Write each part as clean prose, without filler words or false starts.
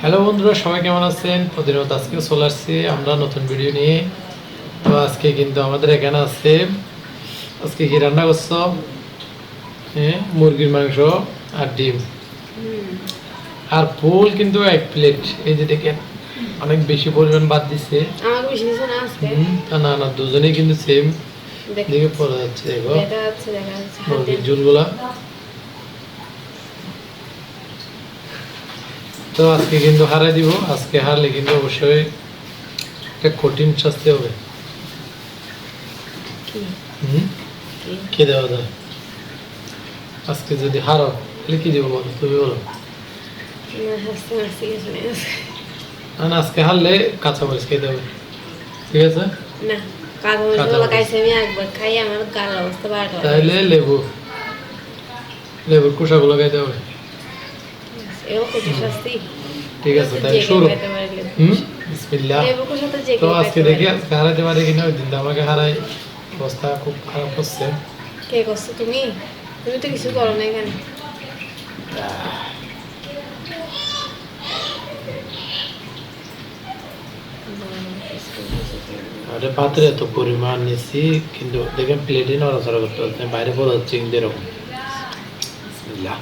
Hello বন্ধুরা, সবাই কেমন আছেন? প্রতিনিয়ত আজকেও চলে আসছি আমরা নতুন ভিডিও নিয়ে। তো আজকে কিন্তু আমাদের এখানে আছে, আজকে কি রান্না করছো? হ্যাঁ, মুরগির মাংস আর ডিম আর ফুল কিন্তু 1 প্লেট। এই যে দেখেন, অনেক বেশি পরিমাণ বাদ দিছে। আমাকে বেশি দিছে না আজকে। না না, দুজনেই কিন্তু সেম দেখো, দিকে পড়ে যাচ্ছে। দেখো দেখা যাচ্ছে মুরগির ঝোলগুলা। তো আজকে কিন্তু হারাই দিব। আজকে হারলে কিন্তু অবশ্যই একটা কঠিন শাস্তি হবে। কি দেওয়া যায়? আজকে যদি হারো তাহলে কি দেবো বলো, তুমি বলো। না না, আজকে হারলে কাঁচামরিচ খেতে হবে, ঠিক আছে? না, কাঁচামরিচ খাইছি আমি একবার, খাই আমার গালের অবস্থা বাড়া। তাহলে লেবুর খোসাগুলো খাইতে হবে। এও কঠিন শাস্তি। ঠিক আছে, তাহলে শুরু। বিসমিল্লাহ। তো আজকে দেখি আজকে হারাইতে পারি কিনা। ওই দিন তো আমাকে হারাই, অবস্থা খুব খারাপ হচ্ছে। কে করছো তুমি? তুমি তো কিছু করো না এখানে। আরে পাত্রে এত পরিমাণ নিচ্ছি, কিন্তু দেখেন প্লেটে নড়াচড়া করতে পারছে, বাইরে পড়ে যাচ্ছে কিন্তু এরকম। বিসমিল্লাহ।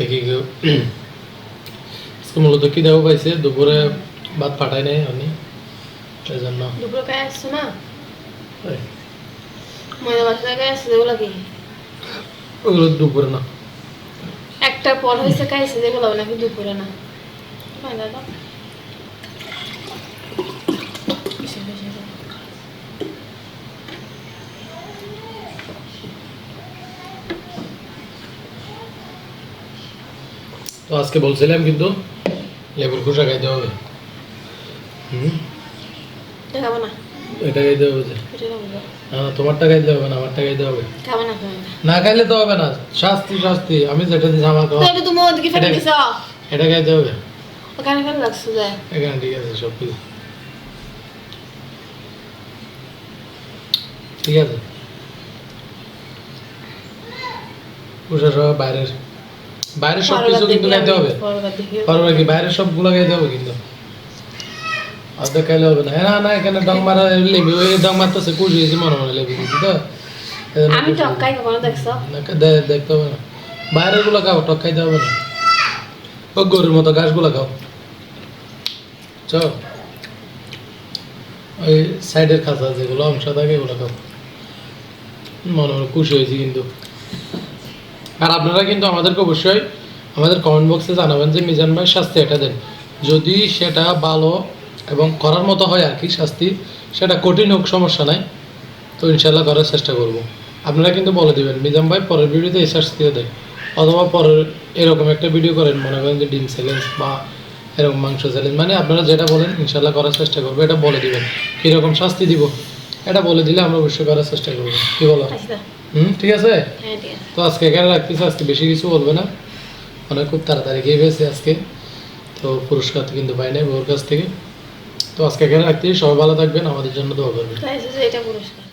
দেখি কেউ আজকে মূলত কি দেবো পাইছে দুপুরে ভাত পাঠাই নাই আমি এই জন্য দুপুরে খাই আসছো না এই, ময়দা বাসা খাই আসছো যেগুলো কি ওগুলো দুপুরে না একটা পর হয়েছে খাইছে যেগুলো নাকি দুপুরে না দাদা তো আজকে বলছিলাম কিন্তু লেবুর খোসা খাইতে হবে দেখাবো না এটা খাইতে হবে যে এটা খাবো না। তোমারটা খাইতে হবে না আমারটা খাইতে হবে খাবো না খাবো না না খাইলে তো হবে না শাস্তি শাস্তি আমি যেটা দিচ্ছি আমার খাওয়া তাহলে তুমি ওদিকে ফেলে দিছ এটা খাইতে হবে ওখানে ফেলে লাগছো যায় এখানে ঠিক আছে সব কিছু ঠিক আছে খোসা সব বাইরের বাইরের সব কিছু কিন্তু খাইতে হবে পরবার কি বাইরের সবগুলো খাইতে হবে কিন্তু অর্ধেক খাইলে হবে না হ্যাঁ না এখানে ডং মারা লেবু ওই ডং মারতেছে কুচি হয়েছে মনে মনে লেবু দিচ্ছি তো এজন্য আমি কুচি টক্কাই কখনো দেখছো না, দেখতে হবে না বাইরের গুলো খাও টক খাইতে হবে না ও গরুর মতো ঘাসগুলো খাও চ ওই সাইডের খাঁচা যেগুলো অংশ থাকে এগুলো খাও মনে মনে খুশি হয়েছি কিন্তু আর আপনারা কিন্তু আমাদেরকে অবশ্যই আমাদের কমেন্ট বক্সে জানাবেন যে মিজান ভাই শাস্তি এটা দেন যদি সেটা ভালো এবং করার মতো হয় আর কি শাস্তি সেটা কঠিন হোক সমস্যা নাই তো ইনশাল্লাহ করার চেষ্টা করব আপনারা কিন্তু বলে দেবেন মিজান ভাই পরের ভিডিওতে এই শাস্তিও দেয় অথবা পরের এরকম একটা ভিডিও করেন মনে করেন যে ডিম চ্যালেঞ্জ বা এরকম মাংস চ্যালেঞ্জ মানে আপনারা যেটা বলেন ইনশাল্লাহ করার চেষ্টা করবো এটা বলে দিবেন কীরকম শাস্তি দিব এটা বলে দিলে আমরা অবশ্যই করার চেষ্টা করবো কি বলো আচ্ছা ঠিক আছে হ্যাঁ ঠিক আছে তো আজকে এখানে রাখতেছি আজকে বেশি কিছু বলবে না মানে খুব তাড়াতাড়ি খেয়ে ফেলছে আজকে তো পুরস্কার তো কিন্তু পাই নাই বউর কাছ থেকে তো আজকে এখানে রাখতেছি সবাই ভালো থাকবেন আমাদের জন্য দোয়া করবেন তাই এটা পুরস্কার